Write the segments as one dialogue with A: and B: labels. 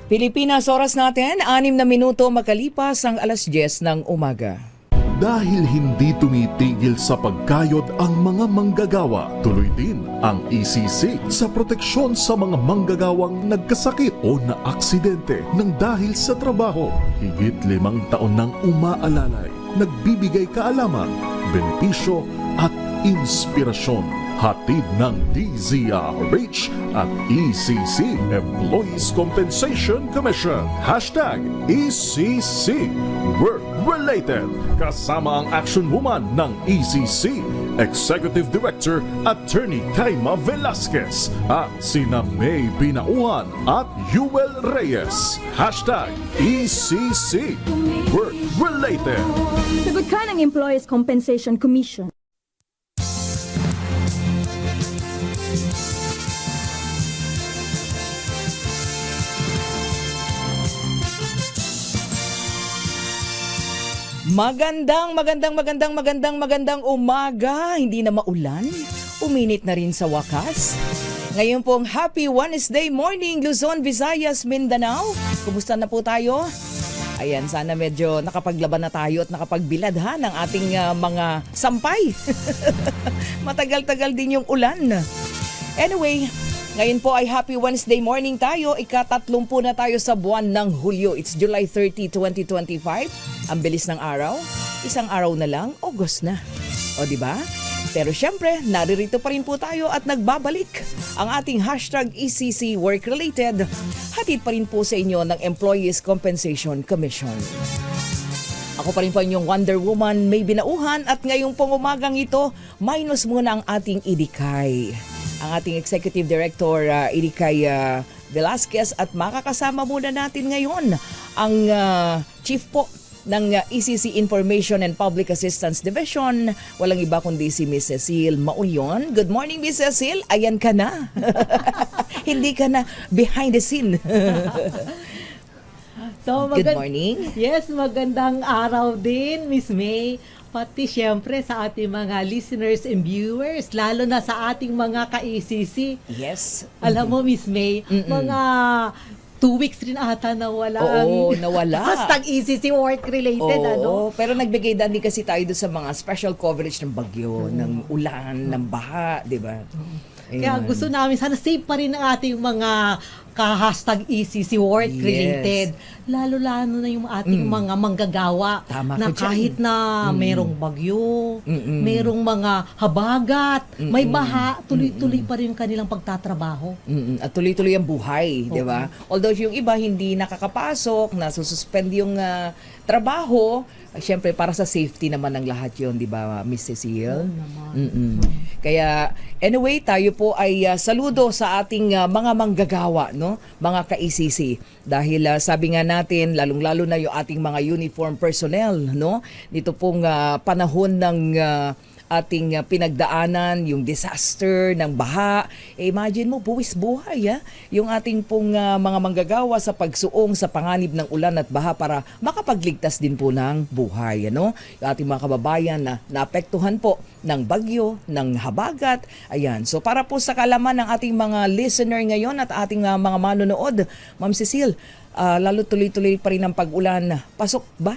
A: Pilipinas, oras natin, 6 na minuto makalipas ang alas 10 ng umaga.
B: Dahil hindi tumitigil sa pagkayod ang mga manggagawa, tuloy din ang ECC sa proteksyon sa mga manggagawang nagkasakit o naaksidente ng dahil sa trabaho. Higit 5 taon nang umaalalay, nagbibigay kaalaman, benepisyo at inspirasyon. Hatid ng DZRH at ECC, Employees Compensation Commission. #ECC, Work-Related. Kasama ang action woman ng ECC, Executive Director Attorney Kaima Velasquez at sina May Binauhan at Yuel Reyes. #ECC, Work-Related.
C: Sagot ka ng Employees Compensation Commission.
A: Magandang umaga. Hindi na maulan. Uminit na rin sa wakas. Ngayon pong Happy Wednesday morning, Luzon, Visayas, Mindanao. Kumusta na po tayo? Ayan, sana medyo nakapaglaban na tayo at nakapagbilad ha ng ating mga sampay. Matagal-tagal din yung ulan. Anyway, ngayon po ay Happy Wednesday morning tayo. Ika-30 na tayo sa buwan ng Hulyo. It's July 30, 2025. Ang bilis ng araw. Isang araw na lang, August na. O di ba? Pero syempre, naririto pa rin po tayo at nagbabalik ang ating #ECC Work-Related. Hatid pa rin po sa inyo ng Employees Compensation Commission. Ako pa rin po inyong Wonder Woman, May Binauhan, at ngayong pong umagang ito, minus muna ang ating idikay. Ang ating Executive Director, Idikay Velasquez, at makakasama muna natin ngayon ang Chief po ng ECC Information and Public Assistance Division. Walang iba kundi si Miss Cecile Maulyon. Good morning, Miss Cecile. Ayan ka na. Hindi ka na behind the scene. Good morning.
D: Yes, magandang araw din, Miss May. Pati siyempre sa ating mga listeners and viewers, lalo na sa ating mga ka-ECC.
A: Yes.
D: Alam mo, Miss May, mga 2 weeks rin ata nawala.
A: Oo, nawala.
D: #ECC work-related,
A: Oo, pero nagbigay din kasi tayo doon sa mga special coverage ng bagyo, ng ulan, ng baha, di ba?
D: Kaya gusto namin, sana safe pa rin ang ating mga #ECC work-related.
A: Yes.
D: Lalo-lalo na yung ating mga manggagawa.
A: Tama
D: na
A: ka
D: kahit
A: dyan.
D: na merong bagyo, merong mga habagat, may baha, tuloy-tuloy pa rin yung kanilang pagtatrabaho.
A: At tuloy-tuloy ang buhay, di ba? Although yung iba hindi nakakapasok, nasususpend yung trabaho, syempre para sa safety naman ng lahat yun, di ba, Miss Cecile? Kaya anyway, tayo po ay saludo sa ating mga manggagawa, no? Mga ka-ECC. Dahil sabi nga natin, lalong-lalo na yung ating mga uniform personnel, no? Dito pong panahon ng ating pinagdaanan, yung disaster ng baha. Imagine mo, buwis buhay yung ating pong mga manggagawa sa pagsuong sa panganib ng ulan at baha para makapagligtas din po ng buhay. Ano? Yung ating mga kababayan na naapektuhan po ng bagyo, ng habagat. Ayan. So para po sa kalaman ng ating mga listener ngayon at ating mga manonood, Ma'am Cecile, lalo tuloy-tuloy pa rin ang pag-ulan. Pasok ba?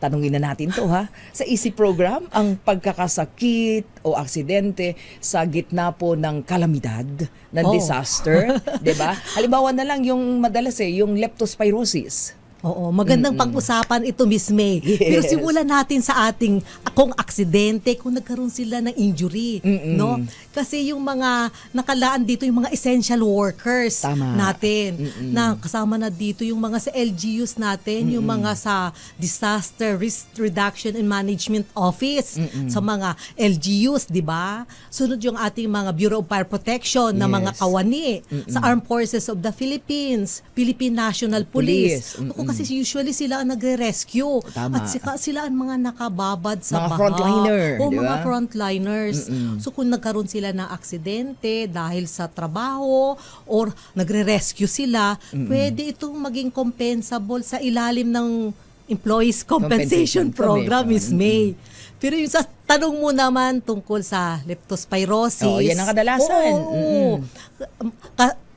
A: Tanungin na natin to ha. Sa EC program, ang pagkakasakit o aksidente sa gitna po ng kalamidad, ng disaster, 'di ba? Halimbawa na lang yung madalas yung leptospirosis.
D: Oo, magandang pag-usapan ito, Miss May.
A: Yes.
D: Pero simulan natin sa ating kung aksidente, kung nagkaroon sila ng injury, no? Kasi yung mga nakalaan dito yung mga essential workers natin na kasama na dito yung mga sa LGUs natin, yung mga sa Disaster Risk Reduction and Management Office, sa mga LGUs, di ba? Sunod yung ating mga Bureau of Fire Protection na mga kawani, sa Armed Forces of the Philippines, Philippine National Police. Kasi usually sila ang nagre-rescue.
A: Tama.
D: At sila ang mga nakababad sa
A: Mga
D: baha.
A: frontliner,
D: O
A: di ba?
D: mga frontliners. So kung nagkaroon sila ng aksidente dahil sa trabaho or nagre-rescue sila, pwede itong maging compensable sa ilalim ng Employees Compensation Program, Miss May. Pero yung sa tanong mo naman tungkol sa leptospirosis.
A: Oo, yan ang kadalasan.
D: Oo.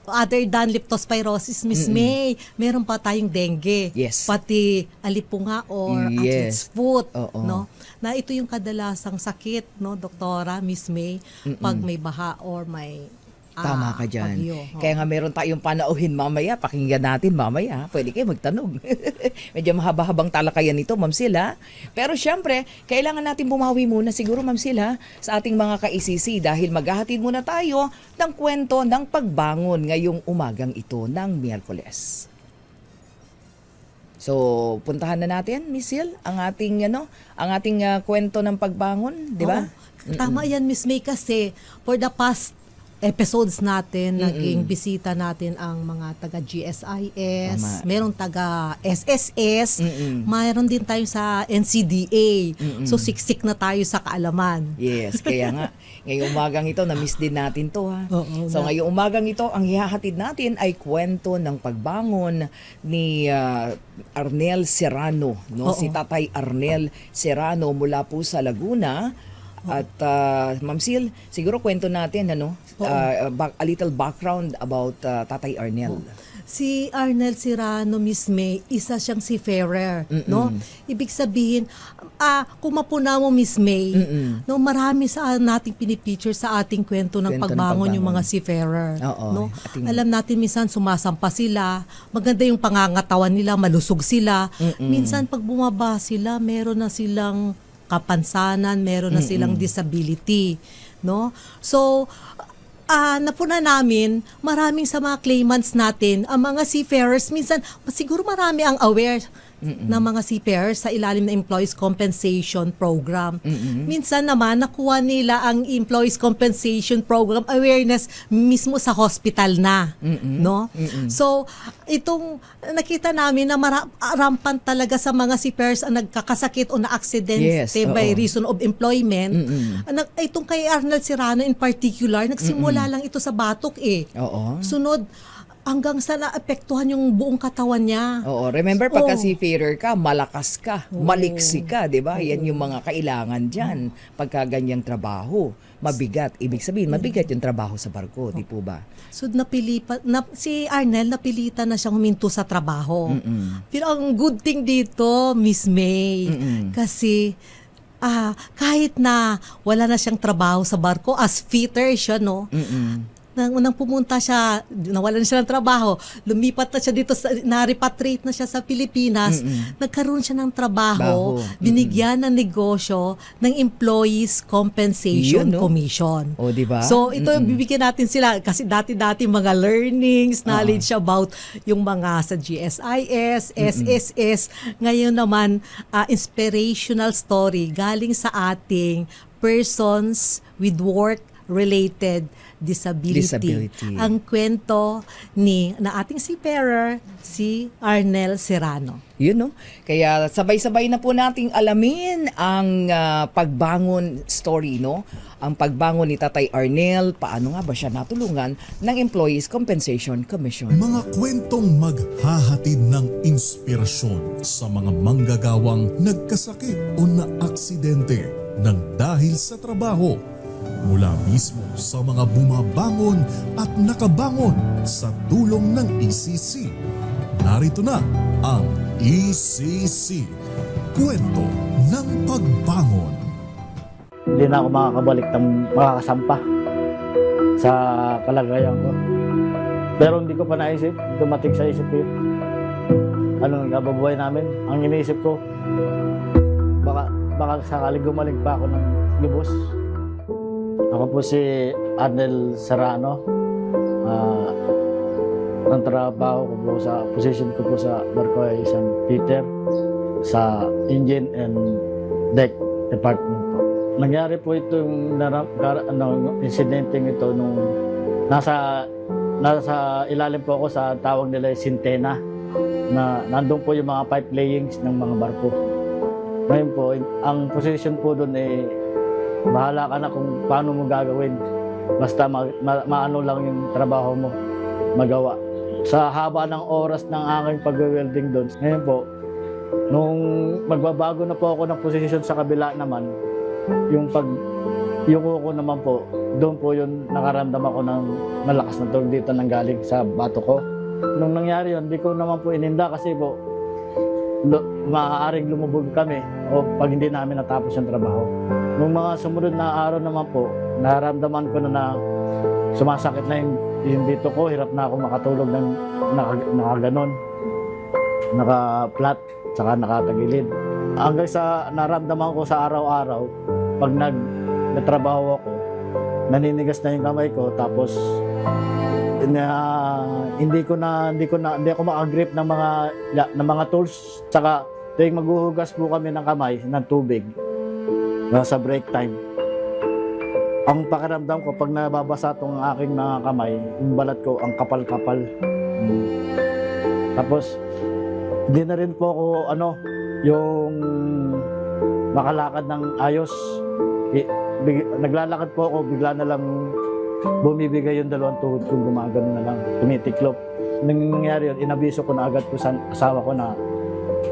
D: Other than leptospirosis, Miss May, meron pa tayong dengue.
A: Yes.
D: Pati alipunga or athlete's
A: Yes.
D: foot.
A: Oo.
D: No? Na ito yung kadalasang sakit, no, Doktora, Miss May, pag may baha or may
A: Tama ka dyan.
D: bagyo.
A: Kaya nga meron tayong panauhin mamaya. Pakinggan natin mamaya. Pwede kayo magtanong. Medyo mahaba-habang talakayan nito, Ma'am Sila. Pero syempre, kailangan natin bumawi muna siguro, Ma'am Sila, sa ating mga ka-ICC dahil maghahatid muna tayo ng kwento ng pagbangon ngayong umagang ito ng Miyerkules. So, puntahan na natin, Miss Sil, ang ating kwento ng pagbangon, di ba?
D: Oo. Tama yan, Miss May, kasi for the past episodes natin, naging bisita natin ang mga taga-GSIS,
A: Tama.
D: merong taga-SSS, mayroon din tayo sa NCDA. So, siksik na tayo sa kaalaman.
A: Yes, kaya nga, ngayong umagang ito, na-miss din natin to ha.
D: Oo,
A: So ngayong umagang ito, ang hihahatid natin ay kwento ng pagbangon ni Arnel Serrano. No?
D: Oo.
A: Si Tatay Arnel Serrano mula po sa Laguna. At Ma'am Sil, siguro kwento natin a little background about Tatay Arnel.
D: Si Arnel Serrano, Miss May, isa siyang seafarer, no? Ibig sabihin, kung mapuna mo, Miss May, no, marami sa nating pinipicture sa ating kwento ng pagbangon yung mga seafarer,
A: Oo,
D: no?
A: ating-
D: Alam natin minsan sumasampa sila, maganda yung pangangatawan nila, malusog sila. Minsan pag bumaba sila, meron na silang kapansanan, meron na silang disability, no? So, napuna namin, maraming sa mga claimants natin, ang mga seafarers, minsan, siguro marami ang aware ng mga seafarers sa ilalim ng Employees Compensation Program. Minsan naman, nakuha nila ang Employees Compensation Program awareness mismo sa hospital na. No? So, itong nakita namin na rampant talaga sa mga seafarers ang nagkakasakit o na-aksidente
A: Yes,
D: by
A: oo.
D: reason of employment. Itong kay Arnel Serrano in particular, nagsimula lang ito sa batok
A: Oo.
D: Sunod, hanggang sa naapektuhan yung buong katawan niya.
A: Oo, remember pagka
D: Oo.
A: seafarer ka, malakas ka, maliksi ka, 'di ba? Yan yung mga kailangan diyan pagka ganyang trabaho. Mabigat, ibig sabihin mabigat yung trabaho sa barko, di po ba?
D: So si Arnel napilitan na siyang huminto sa trabaho. Pero ang good thing dito, Miss May, kasi kahit na wala na siyang trabaho sa barko, as fitter siya, no? Nang unang pumunta siya, nawalan siya ng trabaho, lumipat na siya dito, na-repatriate na siya sa Pilipinas, nagkaroon siya ng trabaho, binigyan ng negosyo ng Employees Compensation
A: Yun, no?
D: Commission.
A: O, di ba?
D: So, ito bibigyan natin sila, kasi dati-dati mga learnings, knowledge about yung mga sa GSIS, SSS, ngayon naman, inspirational story galing sa ating persons with work-related disability. Ang kwento na ating seafarer, si Arnel Serrano.
A: Yun, no? Kaya sabay-sabay na po nating alamin ang pagbangon story, no? Ang pagbangon ni Tatay Arnel, paano nga ba siya natulungan ng Employees Compensation Commission.
B: Mga kwentong maghahatid ng inspirasyon sa mga manggagawang nagkasakit o naaksidente ng dahil sa trabaho. Mula mismo sa mga bumabangon at nakabangon sa tulong ng ECC. Narito na ang ECC, Kwento ng Pagbangon.
E: Hindi na ako makakabalik ng makakasampa sa kalagayan ko. Pero hindi ko pa naisip, dumating sa isip ko yun. Anong kababuhay namin? Ang iniisip ko, baka sakali gumaling pa ako ng lubos. Ako po si Arnel Serrano. Ang trabaho ko po sa position ko po sa barko ay San Peter sa engine and deck department po. Nangyari po itong insidente ito nung nasa ilalim po ako sa tawag nila Sintena na nandun po yung mga pipe layings ng mga barko. Ngayon po, ang position po doon ay bahala ka na kung paano mo gagawin. Basta maano lang yung trabaho mo magawa. Sa haba ng oras ng aking pag-welding doon, ngayon po, nung magbabago na po ako ng position sa kabila naman, yung pag yuko ko naman po, doon po yun nakaramdam ako ng malakas na tulog dito nang galing sa bato ko. Nung nangyari yun, di ko naman po ininda kasi po maaaring lumubog kami o pag hindi namin natapos yung trabaho. Nung mga sumunod na araw naman po, naramdaman ko na sumasakit na yung dito ko, hirap na ako makatulog ng nakaganon, naka-flat, saka nakatagilid. Hanggang sa naramdaman ko sa araw-araw, pag nagtrabaho ako, naninigas na yung kamay ko, tapos hindi ako makagrip ng mga tools. Saka tuwing maghuhugas po kami ng kamay ng tubig sa break time, ang pakiramdam ko pag nababasa tong aking mga kamay, yung balat ko ang kapal-kapal. Tapos hindi na rin po ako yung makalakad ng ayos. Naglalakad po ako, bigla na lang bumibigay yung dalawang tuhod kong gumagano na lang, tumitiklop. Nang nangyari yun, inabiso ko na agad po sa asawa ko na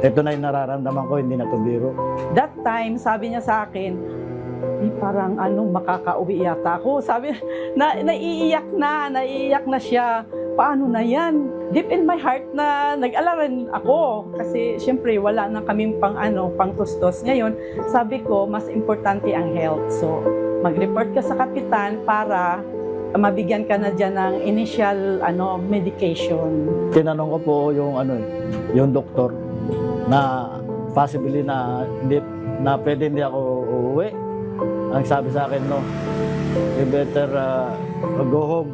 E: ito na yung nararamdaman ko, hindi na to biro.
F: That time, sabi niya sa akin, parang makakauwi yata ako. Sabi, naiiyak na siya. Paano na yan? Deep in my heart na nag-alala rin ako. Kasi syempre wala na kaming pang tustos. Ngayon, sabi ko, mas importante ang health. So, mag-report ka sa kapitan para mabigyan ka na dyan ng initial medication.
E: Tinanong ko po yung doktor na possibly na pwede hindi ako uuwi. Ang sabi sa akin, you better go home,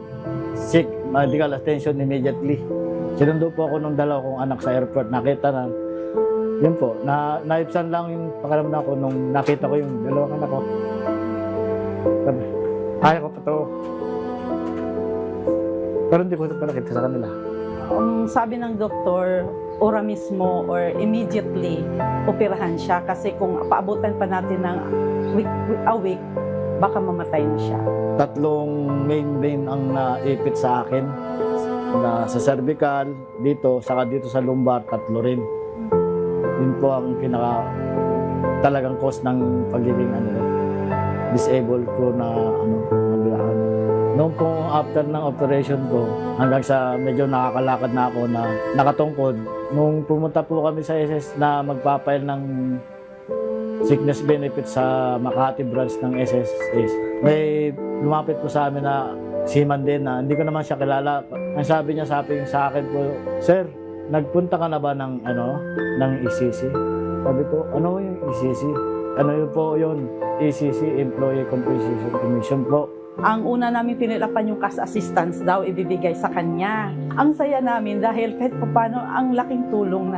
E: seek medical attention immediately. Sinundo po ako ng dalawa kong anak sa airport. Nakita na, yun po, naipsan lang yung pakiramdam ko nung nakita ko yung dalawang anak ko. Sabi, kaya ko pa to. Pero hindi ko ito nakita sa kanila.
F: Sabi ng doktor, ora mismo or immediately operahan siya kasi kung paabutan pa natin ng a week, baka mamatay na siya.
E: 3 main vein ang naipit sa akin. Sa cervical, dito, saka dito sa lumbar, 3 rin. Yun po ang talagang cause ng pagiging disabled ko na maglakad. Noong po after ng operation ko, hanggang sa medyo nakakalakad na ako na nakatungkod, nung pumunta po kami sa SS na magpapail ng sickness benefit sa Makati branch ng SSS, may lumapit po sa amin na seaman din na hindi ko naman siya kilala. Ang sabi niya sa akin po, "Sir, nagpunta ka na ba ng ECC?" Sabi ko, "Ano yung ECC?" "Ano yun po yun? ECC, Employee Compensation Commission po."
F: Ang una namin pinilapan yung cash assistance daw ibibigay sa kanya. Ang saya namin dahil kahit paano ang laking tulong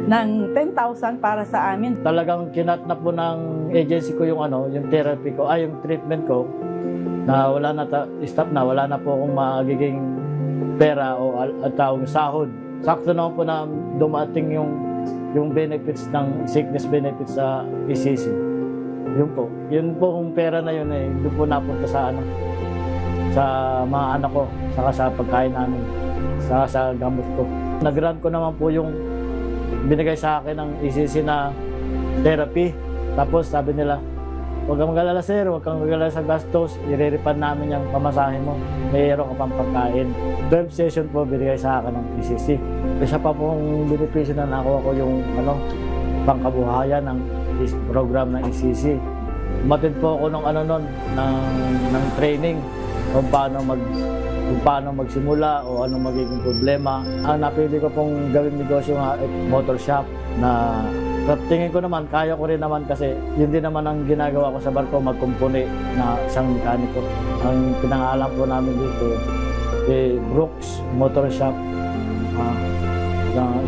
F: ng 10,000 para sa amin.
E: Talagang kinatnap po ng agency ko yung therapy ko, yung treatment ko, na wala na stop na, wala na po akong magiging pera o tawag sahod. Sakto naman po na dumating yung benefits ng sickness benefits sa ECC. Yun po kung pera na yun doon po napunta sa mga anak ko, saka sa pagkain namin, saka sa gamot ko. Nag-grant ko naman po yung binigay sa akin ng ECC na therapy. Tapos sabi nila, "Huwag kang mag-alala sir, huwag kang mag-alala sa gastos, i-refund namin yung pamasahe mo, mayroon ka pang pagkain." 12 session po binigay sa akin ng ECC. Isa pa pong benepisyo na nakuha ko yung pangkabuhayan ng program ng ECC. Umatid po ako ng training kung paano magsimula o anong magiging problema. Ang napili ko pong gawing negosyo motor shop na tingin ko naman, kaya ko rin naman kasi yun din naman ang ginagawa ko sa barko, magkumpuni na isang mekaniko. Ang pinangalan po namin dito, Brooks Motor Shop,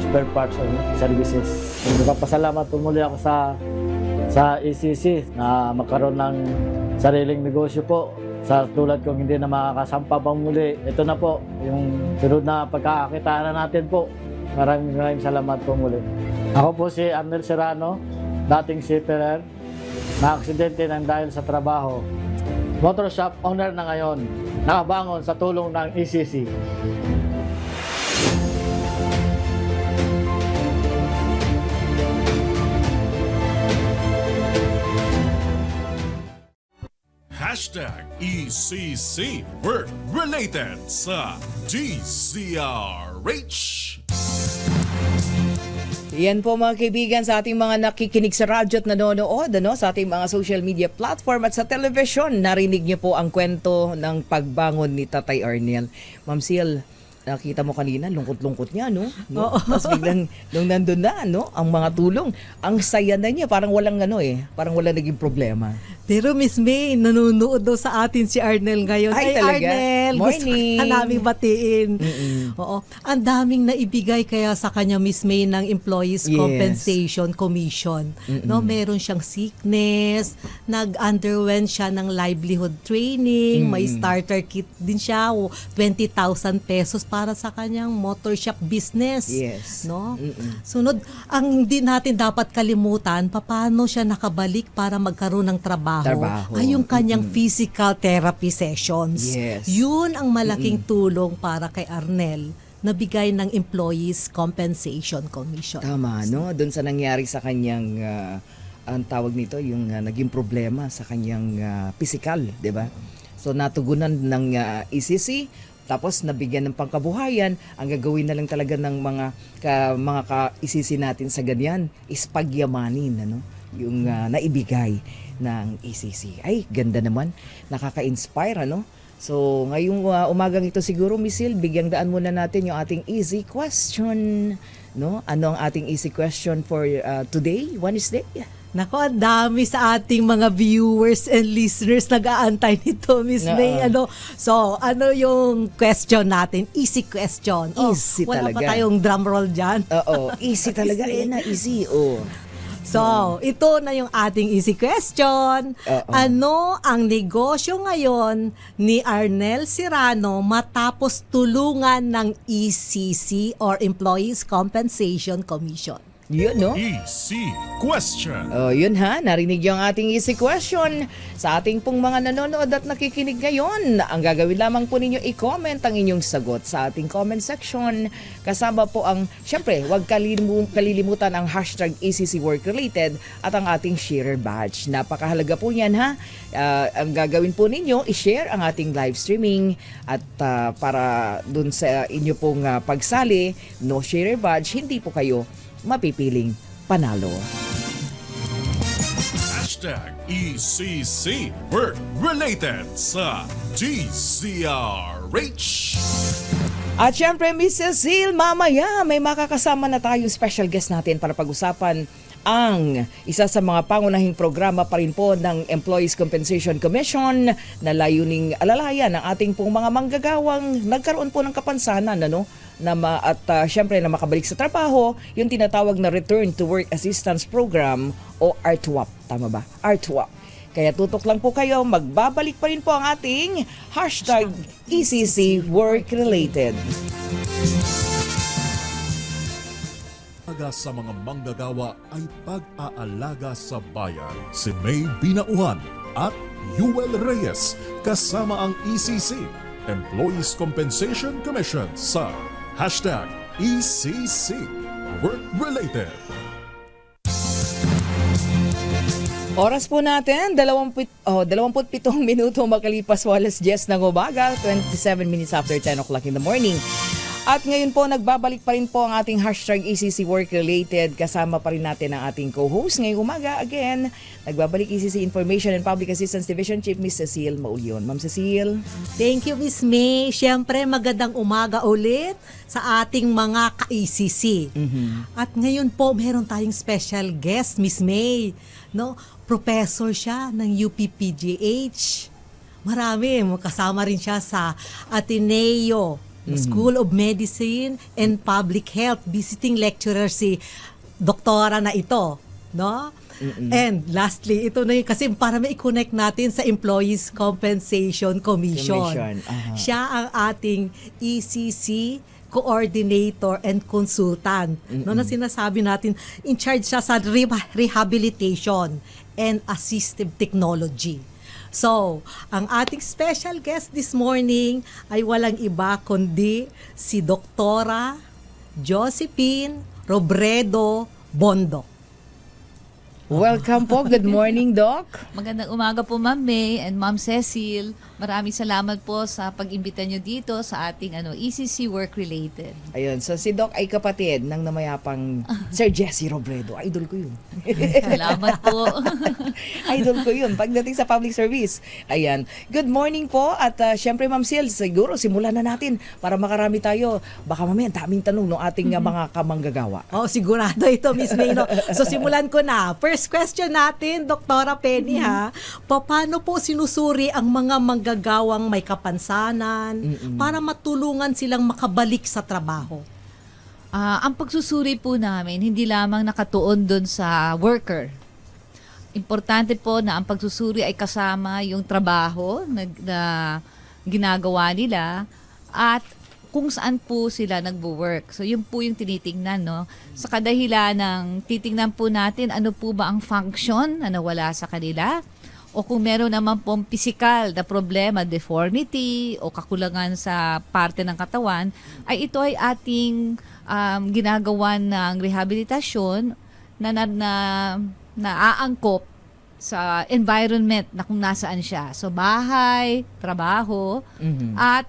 E: spare parts and services. Nagpapasalamat po muli ako sa ECC na magkaroon ng sariling negosyo po. Sa tulad kong hindi na makakasampa pang muli, ito na po yung sunod na pagkakakitaan natin po. Maraming salamat po muli. Ako po si Arnel Serrano, dating seafarer, na aksidente ng dahil sa trabaho. Motor shop owner na ngayon, nakabangon sa tulong ng ECC.
B: Hashtag ECC Work Related sa DZRH.
A: Yan po mga kaibigan sa ating mga nakikinig sa radyo at nanonood sa ating mga social media platform at sa television. Narinig niyo po ang kwento ng pagbangon ni Tatay Arnel. Ma'am Sil, nakita mo kanina, lungkot-lungkot niya, no? Tapos biglang, nung nandun na, ang mga tulong, ang saya na niya, parang walang parang walang naging problema.
D: Pero Miss May, nanonood daw sa atin si Arnel ngayon.
A: Ay, talaga?
D: Arnel,
A: Morning.
D: gusto ka namin batiin. Oo. Ang daming naibigay kaya sa kanya, Miss May, ng Employees
A: Yes.
D: Compensation Commission. No, meron siyang sickness, nag-underwent siya ng livelihood training, may starter kit din siya, 20,000 pesos para sa kanyang motor shop business.
A: Yes.
D: No? Sunod, ang di natin dapat kalimutan, paano siya nakabalik para magkaroon ng trabaho. Ay yung kanyang physical therapy sessions.
A: Yes.
D: Yun ang malaking tulong para kay Arnel na bigay ng Employees Compensation Commission.
A: Tama, no? Doon sa nangyari sa kanyang, ang tawag nito, yung naging problema sa kanyang physical, di ba? So natugunan ng ECC, tapos nabigyan ng pangkabuhayan. Ang gagawin na lang talaga ng mga ka-ECC natin sa ganyan is pagyamanin, yung naibigay ng ECC. Ay, ganda naman. Nakaka-inspire, So, ngayong umagang ito siguro, Miss Sil, bigyang daan muna natin yung ating easy question. No? Ano ang ating easy question for today, Wednesday?
D: Nako, ang dami sa ating mga viewers and listeners nag-aantay nito, Miss May. So, ano yung question natin? Easy question.
A: Easy
D: wala
A: talaga.
D: pa tayong drum roll dyan.
A: Oo, easy talaga. Easy.
D: So, ito na yung ating easy question. Ano ang negosyo ngayon ni Arnel Serrano matapos tulungan ng ECC or Employees Compensation Commission?
A: Yun, no?
B: Easy Question.
A: Yun ha, narinig yung ating easy question sa ating pong mga nanonood at nakikinig ngayon. Ang gagawin lamang po ninyo, i-comment ang inyong sagot sa ating comment section. Kasama po ang, syempre, huwag kalilimutan ang hashtag ECC Work Related at ang ating share badge. Napakahalaga po yan ha. Ang gagawin po ninyo, i-share ang ating live streaming at para dun sa inyo pong pagsali, no share badge, hindi po kayo mapipiling panalo.
B: Hashtag ECC Work Related sa DZRH.
A: At syempre, Miss Cecile, mamaya may makakasama na tayo special guest natin para pag-usapan ang isa sa mga pangunahing programa pa rin po ng Employees Compensation Commission na layuning alalayan ng ating pong mga manggagawang nagkaroon po ng kapansanan at syempre na makabalik sa trabaho, yung tinatawag na Return to Work Assistance Program o RTWAP. Tama ba? RTWAP. Kaya tutok lang po kayo, magbabalik pa rin po ang ating hashtag ECC Work Related.
B: Sa mga manggagawa ay pag-aalaga sa bayan. Si May Binauhan at Yuel Reyes kasama ang ECC, Employees Compensation Commission sa hashtag ECC Work Related.
A: Oras po natin, 27 minuto makalipas walas 10 ng umaga, 27 minutes after 10 o'clock in the morning. At ngayon po, nagbabalik pa rin po ang ating hashtag ECC Work Related. Kasama pa rin natin ang ating co-host ngayong umaga. Again, nagbabalik ECC Information and Public Assistance Division Chief, Miss Cecile Maulion. Ma'am Cecile.
D: Thank you, Miss May. Siyempre, magandang umaga ulit sa ating mga ka-ECC. At ngayon po, meron tayong special guest, Miss May. Professor siya ng UPPGH. Marami. Kasama rin siya sa Ateneo School of Medicine and Public Health. Visiting lecturer si doktora na ito. And lastly, ito na yun kasi para mai-connect natin sa Employees Compensation Commission. Siya ang ating ECC coordinator and consultant. Na sinasabi natin, in charge siya sa rehabilitation and assistive technology. So, ang ating special guest this morning ay walang iba kundi si Doktora Josephine Robredo Bondo.
A: Welcome po. Good morning, Doc.
G: Magandang umaga po, Ma'am May and Ma'am Cecil. Maraming salamat po sa pag-imbita nyo dito sa ating ECC Work Related.
A: Ayun, so si Doc ay kapatid ng namayapang Sir Jesse Robredo. Idol ko yun.
G: Salamat po.
A: Idol ko yun pagdating sa public service. Ayan. Good morning po at syempre Ma'am Sil, siguro simulan na natin para makarami tayo. Baka mamaya daming tanong ng ating mga kamanggagawa.
D: Oh, sigurado ito, Miss May. No? So, simulan ko na. First question natin, Doktora Penny, ha? Paano po sinusuri ang mga manggagawang may kapansanan para matulungan silang makabalik sa trabaho?
G: Ang pagsusuri po namin, hindi lamang nakatuon doon sa worker. Importante po na ang pagsusuri ay kasama yung trabaho na ginagawa nila at kung saan po sila nagwo-work. So, yun po yung tinitingnan, no? Sa kadahilan ng titingnan po natin ano po ba ang function na nawala sa kanila o kung meron naman pong physical na problema, deformity o kakulangan sa parte ng katawan, ay ito ay ating ginagawa ng rehabilitasyon na aangkop sa environment na kung nasaan siya. So, bahay, trabaho, at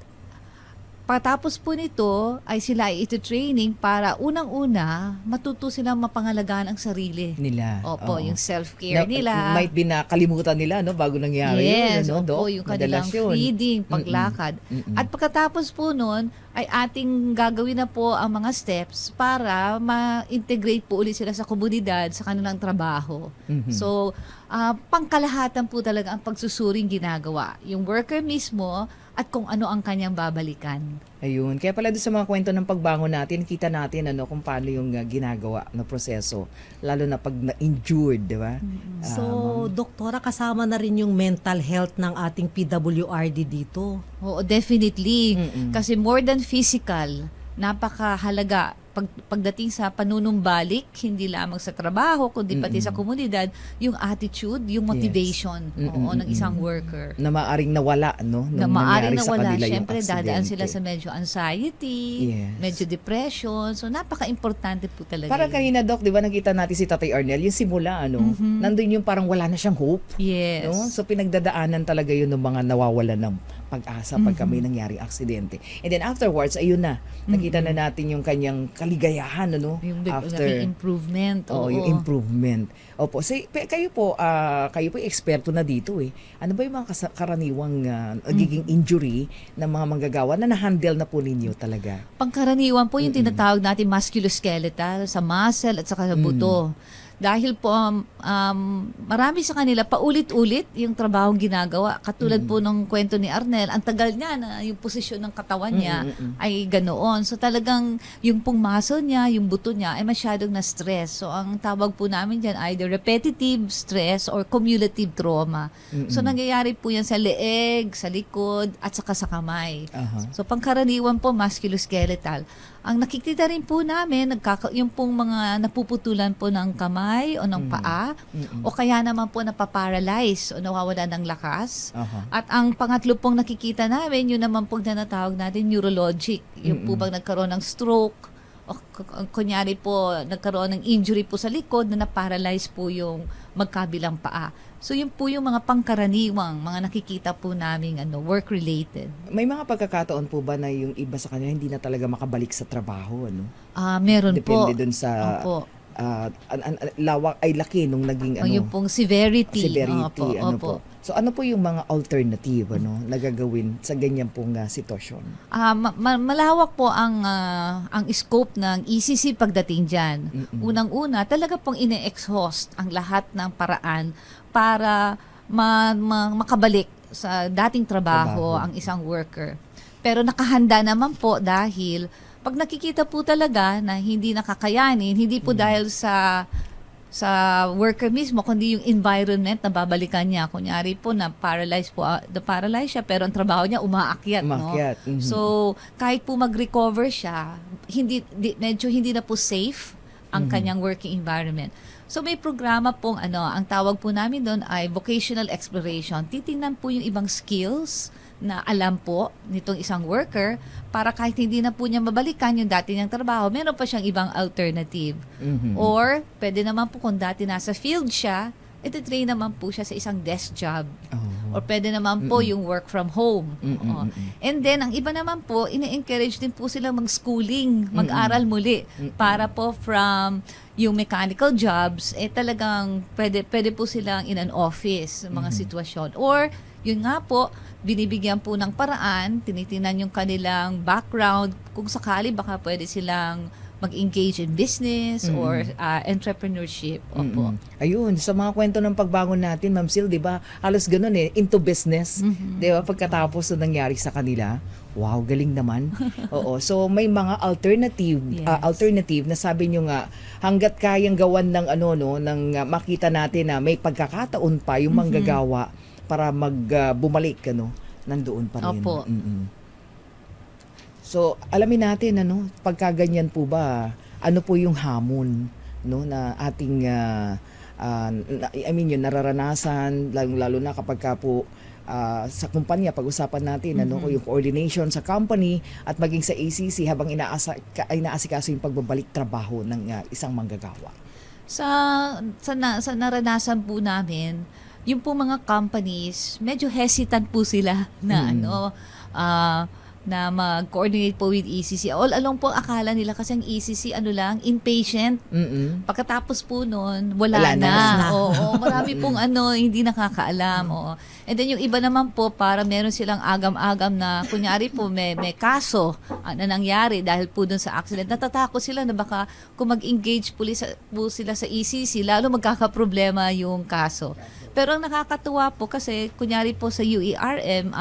G: patapos po nito ay sila ay ito-training para unang-una matuto silang mapangalagaan ang sarili.
A: Nila.
G: Opo,
A: Oo.
G: yung self-care nila.
A: Might be nakalimutan nila no bago nangyari
G: Yes,
A: yun, no,
G: opo,
A: Doc?
G: yung kanilang
A: Madalas yun.
G: feeding, paglakad.
A: Mm-mm.
G: At pagkatapos po nun, ay ating gagawin na po ang mga steps para ma-integrate po ulit sila sa komunidad, sa kanilang trabaho. So, pangkalahatan po talaga ang pagsusuring ginagawa. Yung worker mismo at kung ano ang kanyang babalikan.
A: Ayun. Kaya pala doon sa mga kwento ng pagbangon natin, kita natin kung paano yung ginagawa na proseso. Lalo na pag na-injured, di ba?
D: So, Doktora, kasama na rin yung mental health ng ating PWRD dito.
G: Oo, definitely. Kasi more than physical, napakahalaga pagdating sa panunumbalik, hindi lamang sa trabaho, kundi pati sa komunidad, yung attitude, yung motivation oo, ng isang worker.
A: Na maaring nawala, no?
G: Na
A: Nung
G: maaring
A: nangyari sa
G: nawala.
A: kanila yung
G: Siyempre, dadaan sila
A: aksidente.
G: sa medyo anxiety,
A: Yes.
G: medyo depression. So, napaka-importante po talaga.
A: Parang
G: yun.
A: kanina, Doc, di ba nakita natin si Tatay Arnel, yung simula, nandun yung parang wala na siyang hope.
G: Yes.
A: No? So pinagdadaanan talaga yun ng mga nawawalan ng pag-asa pagka may nangyaring aksidente. And then afterwards, ayun na, nakita na natin yung kanyang kaligayahan, ano?
G: Yung
A: After,
G: improvement.
A: Oo, yung improvement. Opo, kayo po eksperto na dito eh. Ano ba yung mga karaniwang nagiging injury ng mga manggagawa na na-handle na po ninyo talaga?
G: Pangkaraniwan po yung tinatawag natin musculoskeletal, sa muscle at saka sa buto. Dahil po marami sa kanila paulit-ulit yung trabahong ginagawa. Katulad po ng kwento ni Arnel, ang tagal niya na yung posisyon ng katawan niya ay ganoon. So talagang yung pong muscle niya, yung buto niya ay masyadong na-stress. So ang tawag po namin dyan either repetitive stress or cumulative trauma. So nangyayari po yan sa leeg, sa likod at saka sa kamay. So pangkaraniwan po musculoskeletal. Ang nakikita rin po namin, yung pong mga napuputulan po ng kamay o ng paa, o kaya naman po napaparalyze o nawawala ng lakas. At ang pangatlo pong nakikita namin, yun naman pong tinatawag natin neurologic. Yung po bang nagkaroon ng stroke, o kunyari po nagkaroon ng injury po sa likod na naparalyze po yung magkabilang paa. So yun po yung mga pangkaraniwang mga nakikita po namin work-related.
A: May mga pagkakataon po ba na yung iba sa kanila hindi na talaga makabalik sa trabaho, ano?
G: Meron po.
A: Depende dun sa
G: Opo.
A: lawak ay laki nung naging
G: Yung pong severity.
A: severity,
G: Opo,
A: ano
G: opo.
A: po. So ano po yung mga alternative na gagawin sa ganyan pong sitwasyon?
G: Malawak po ang scope ng ECC pagdating dyan. Unang-una, talaga pong ine-exhaust ang lahat ng paraan para makabalik sa dating trabaho ang isang worker. Pero nakahanda naman po dahil pag nakikita po talaga na hindi nakakayanin, hindi po dahil sa worker mismo, kundi yung environment na babalikan niya. Kunyari po na paralyzed siya, pero ang trabaho niya umaakyat.
A: Umakyat.
G: No? So, kahit po mag-recover siya, medyo hindi na po safe ang kanyang working environment. So, may programa pong ang tawag po namin doon ay vocational exploration. Titingnan po yung ibang skills na alam po nitong isang worker para kahit hindi na po niya mabalikan yung dati niyang trabaho, meron pa siyang ibang alternative. Or pwede naman po kung dati nasa field siya, iti-train naman po siya sa isang desk job. Or pwede naman po yung work from home. Oo. And then, ang iba naman po, ine-encourage din po sila mag-schooling, mag-aral muli para po from yung mechanical jobs, talagang pwede po silang in an office, mga sitwasyon. Or, yun nga po, binibigyan po ng paraan, tinitingnan yung kanilang background, kung sakali baka pwede silang mag-engage in business or entrepreneurship. Opo.
A: Ayun, sa mga kwento ng pagbangon natin, Ma'am Sil, di ba, halos ganun into business. Di ba, pagkatapos na nangyari sa kanila, wow, galing naman. Oo, so may mga alternative na sabi nyo nga, hanggat kayang gawan ng makita natin na may pagkakataon pa yung manggagawa para bumalik, nandoon pa rin.
G: Opo.
A: So, alamin natin, pagka ganyan po ba, ano po yung hamon, na ating, yung nararanasan, lalo na kapag ka po sa kumpanya, pag-usapan natin, yung coordination sa company at maging sa ACC habang inaasikaso yung pagbabalik trabaho ng isang manggagawa.
G: Sa naranasan po namin, yung po mga companies, medyo hesitant po sila na na mag-coordinate po with ECC. All along po akala nila kasi ang ECC inpatient. Pagkatapos po noon, wala na. Oo, marami pong hindi nakakaalam. Oo. And then yung iba naman po, para meron silang agam-agam na kunyari po may kaso na nangyari dahil po doon sa accident. Natatakot sila na baka kung mag-engage po sila sa ECC, lalo magkakaproblema yung kaso. Pero ang nakakatuwa po kasi kunyari po sa UERM,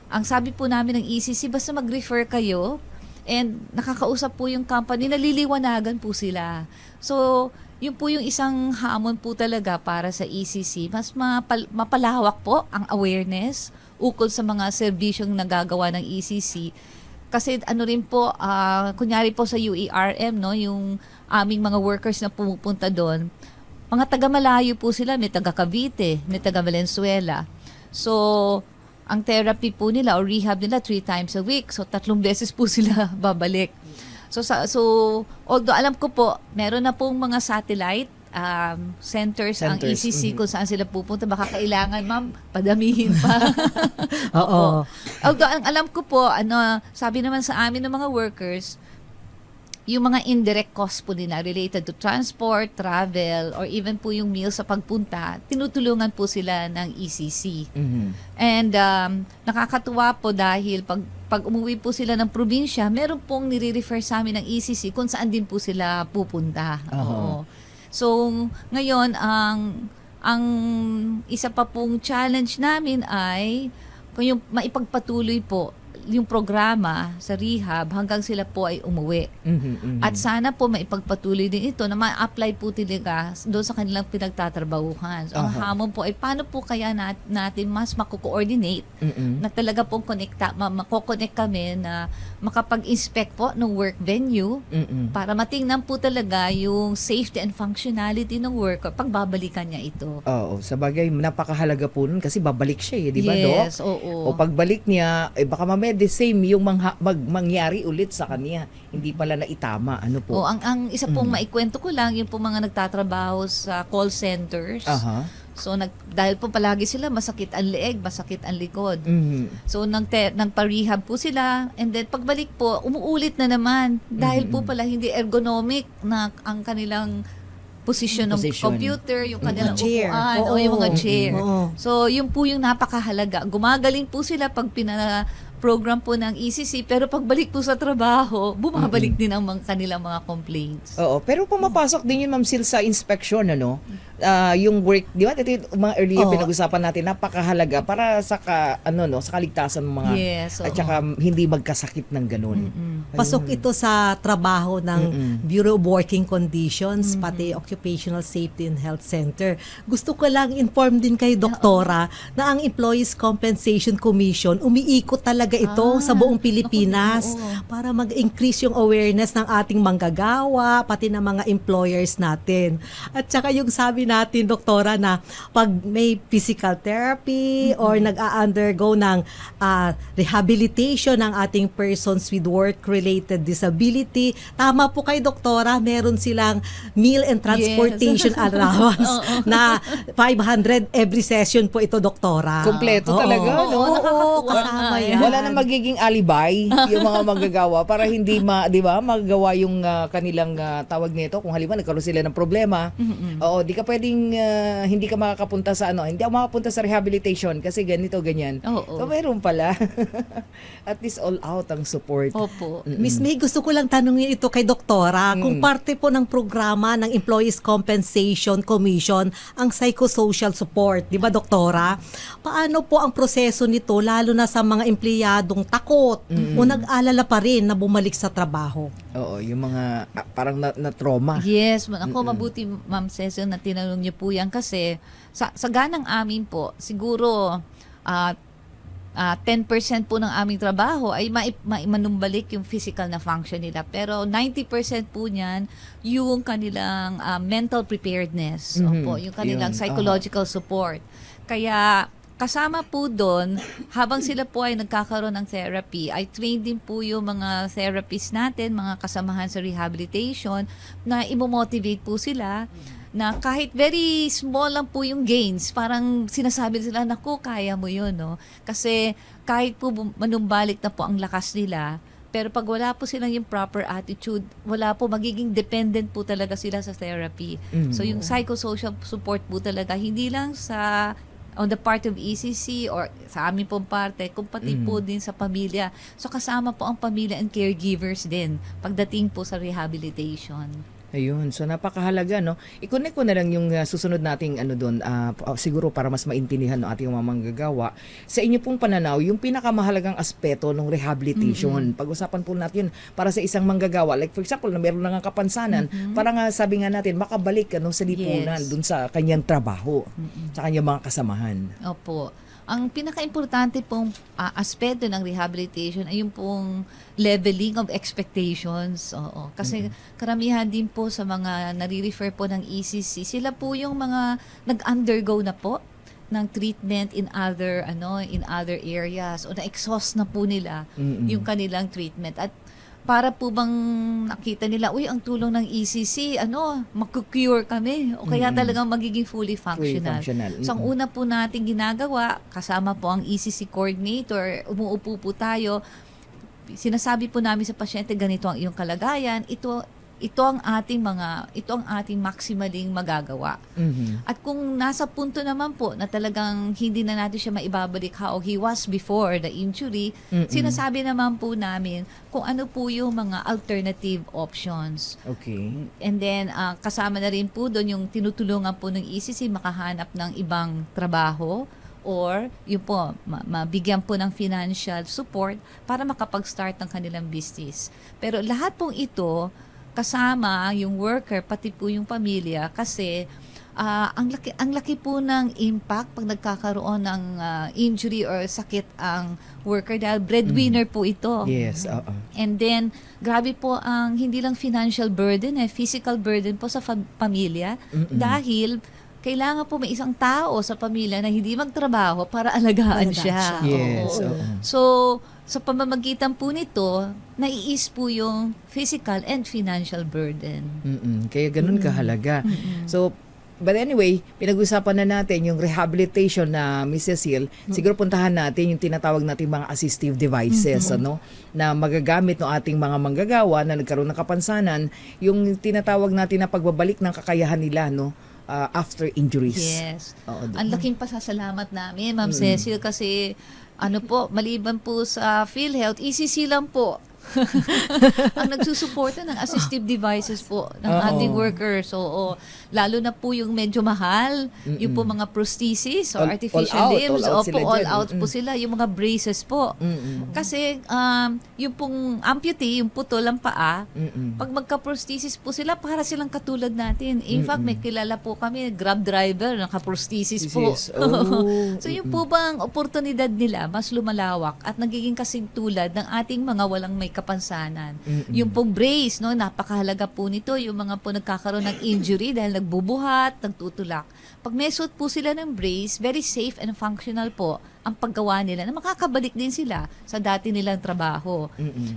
G: ang sabi po namin ng ECC, basta mag-refer kayo and nakakausap po yung company, naliliwanagan po sila. So, yun po yung isang hamon po talaga para sa ECC. Mas mapalawak po ang awareness ukol sa mga serbisyong nagagawa ng ECC. Kasi rin po, kunyari po sa UERM, yung aming mga workers na pumupunta doon, mga taga-malayo po sila, may taga-Cavite, may taga-Valenzuela. So, ang therapy po nila o rehab nila 3 times a week. So, 3 beses po sila babalik. So although alam ko po, meron na pong mga satellite centers ang ECC kung saan sila pupunta. Baka kailangan, ma'am, padamihin pa.
D: Oo.
G: Although ang alam ko po, sabi naman sa amin ng mga workers, yung mga indirect costs po nila related to transport, travel, or even po yung meal sa pagpunta, tinutulungan po sila ng ECC. And nakakatuwa po dahil pag umuwi po sila ng probinsya, meron pong nire-refer sa amin ng ECC kung saan din po sila pupunta. Oo. So, ngayon, ang isa pa pong challenge namin ay kung yung maipagpatuloy po yung programa sa rehab hanggang sila po ay umuwi. At sana po maipagpatuloy din ito na ma-apply po talaga doon sa kanilang pinagtatrabahuhan. So, ang hamon po ay paano po kaya natin mas mako-coordinate na talaga pong mako-connect kami na makapag-inspect po ng work venue para matingnan po talaga yung safety and functionality ng worker pag babalikan niya ito.
A: Oo, sa bagay, napakahalaga po nun kasi babalik siya di ba,
G: Yes,
A: Doc?
G: oo.
A: O pagbalik niya, baka mamaya the same yung mangyari ulit sa kanya. Hindi pala na itama. Ano po?
G: Ang isa pong maikwento ko lang, yung po mga nagtatrabaho sa call centers. So, dahil po palagi sila, masakit ang leeg, masakit ang likod. So, nagpa-rehab po sila. And then, pagbalik po, umuulit na naman. Dahil po pala hindi ergonomic na ang kanilang position ng computer, yung kanilang
D: chair.
G: upuan, o yung mga chair. So, yun po yung napakahalaga. Gumagaling po sila pag program po ng ECC, pero pagbalik po sa trabaho, bumabalik din ang kanilang mga complaints.
A: Oo, pero pumapasok din yun, Ma'am Sil, sa inspection, yung work, di ba? Ito yung mga earlier pinag-usapan natin, napakahalaga para sa sa kaligtasan ng mga at saka hindi magkasakit ng ganun.
D: Pasok ito sa trabaho ng Bureau of Working Conditions, pati Occupational Safety and Health Center. Gusto ko lang inform din kay Doktora na ang Employees Compensation Commission umiikot talaga ito sa buong Pilipinas para mag-increase yung awareness ng ating manggagawa, pati ng mga employers natin. At saka yung sabi sinasabi natin, doktora, na pag may physical therapy or nag-undergo ng rehabilitation ng ating persons with work-related disability, tama po kay doktora, meron silang meal and transportation allowance na 500 every session po ito, doktora.
A: Kompleto talaga, no?
D: Oo, kasama yan.
A: Wala na magiging alibay yung mga manggagawa para hindi di ba, magawa yung kanilang tawag nito kung halimbawa nagkaroon sila ng problema. Oo, di ka pwedeng hindi ka makakapunta sa hindi ako makapunta sa rehabilitation kasi ganito ganyan.
G: Oo.
A: So meron pala. At least all out ang support.
G: Opo.
D: Miss May, gusto ko lang tanungin ito kay doktora, kung parte po ng programa ng Employees Compensation Commission ang psychosocial support, di ba doktora? Paano po ang proseso nito lalo na sa mga empleyadong takot o nag-alala pa rin na bumalik sa trabaho?
A: Oo, yung mga parang na trauma.
G: Yes, ako mabuti Ma'am Cecil na tinanong niyo po yan kasi sa ganang amin po, siguro 10% po ng aming trabaho ay manumbalik yung physical na function nila. Pero 90% po niyan yung kanilang mental preparedness. Opo, yung kanilang psychological support. Kaya kasama po doon, habang sila po ay nagkakaroon ng therapy, ay trained din po yung mga therapists natin, mga kasamahan sa rehabilitation, na imomotivate po sila na kahit very small lang po yung gains, parang sinasabi sila, naku, kaya mo yun, no? Kasi kahit po manumbalik na po ang lakas nila, pero pag wala po silang yung proper attitude, wala po, magiging dependent po talaga sila sa therapy. So yung psychosocial support po talaga, hindi lang on the part of ECC or sa amin pong parte, kung pati po din sa pamilya. So kasama po ang pamilya and caregivers din pagdating po sa rehabilitation.
A: Ayun, so napakahalaga, no? I-connect ko na lang yung susunod nating doon, siguro para mas maintindihan ng ating mga manggagawa. Sa inyo pong pananaw, yung pinakamahalagang aspeto ng rehabilitation. Pag-usapan po natin para sa isang manggagawa. Like for example, na meron lang ang kapansanan, para nga sabi nga natin, makabalik sa lipunan,
G: Yes.
A: dun sa kanyang trabaho, sa kanyang mga kasamahan.
G: Opo. Ang pinaka-importante pong aspeto ng rehabilitation ay yung pong leveling of expectations. Oo. Kasi karamihan din po sa mga nare-refer po ng ECC, sila po yung mga nag-undergo na po ng treatment in other areas o na-exhaust na po nila yung kanilang treatment. At para po bang nakita nila, ang tulong ng ECC, magkukure kami. O kaya talagang magiging fully functional. So, ang una po natin ginagawa, kasama po ang ECC coordinator, umuupo po tayo, sinasabi po namin sa pasyente, ganito ang iyong kalagayan, ito ang ating maximaling magagawa. At kung nasa punto naman po na talagang hindi na natin siya maibabalik how he was before the injury, sinasabi naman po namin kung ano po yung mga alternative options.
A: Okay.
G: And then, kasama na rin po doon yung tinutulungan po ng ECC makahanap ng ibang trabaho or yun po, mabigyan po ng financial support para makapag-start ng kanilang business. Pero lahat pong ito, kasama yung worker, pati po yung pamilya kasi ang laki po ng impact pag nagkakaroon ng injury or sakit ang worker dahil breadwinner po ito.
A: Yes, oo.
G: And then, grabe po ang hindi lang financial burden, physical burden po sa pamilya dahil kailangan po may isang tao sa pamilya na hindi magtrabaho para alagaan siya.
A: Yes,
G: Oo.
A: oo.
G: So, sa pamamagitan po nito, naiis po yung physical and financial burden.
A: Kaya ganun kahalaga. So, but anyway, pinag-usapan na natin yung rehabilitation na Miss Cecil. Siguro puntahan natin yung tinatawag nating mga assistive devices, na magagamit ng ating mga manggagawa na nagkaroon ng kapansanan, yung tinatawag natin na pagbabalik ng kakayahan nila, after injuries.
G: Yes.
A: Oo,
G: Ang laking pasasalamat namin, Ma'am Cecil, kasi maliban po sa PhilHealth, ECC lang po ang nagsusuporta ng assistive devices po ng ating workers. So, lalo na po yung medyo mahal, yung po mga prosthesis or artificial limbs. All out po sila. Yung mga braces po. Kasi yung pong amputee, yung putol ang paa, pag magka-prosthesis po sila, para silang katulad natin. In fact, may kilala po kami, Grab driver, naka-prosthesis po. So, yung po bang oportunidad nila, mas lumalawak at nagiging kasing tulad ng ating mga walang may kapansanan. Yung pong brace, no, napakahalaga po nito. Yung mga po nagkakaroon ng injury dahil nagbubuhat, nagtutulak. Pag may suot po sila ng brace, very safe and functional po ang paggawa nila na makakabalik din sila sa dati nilang trabaho.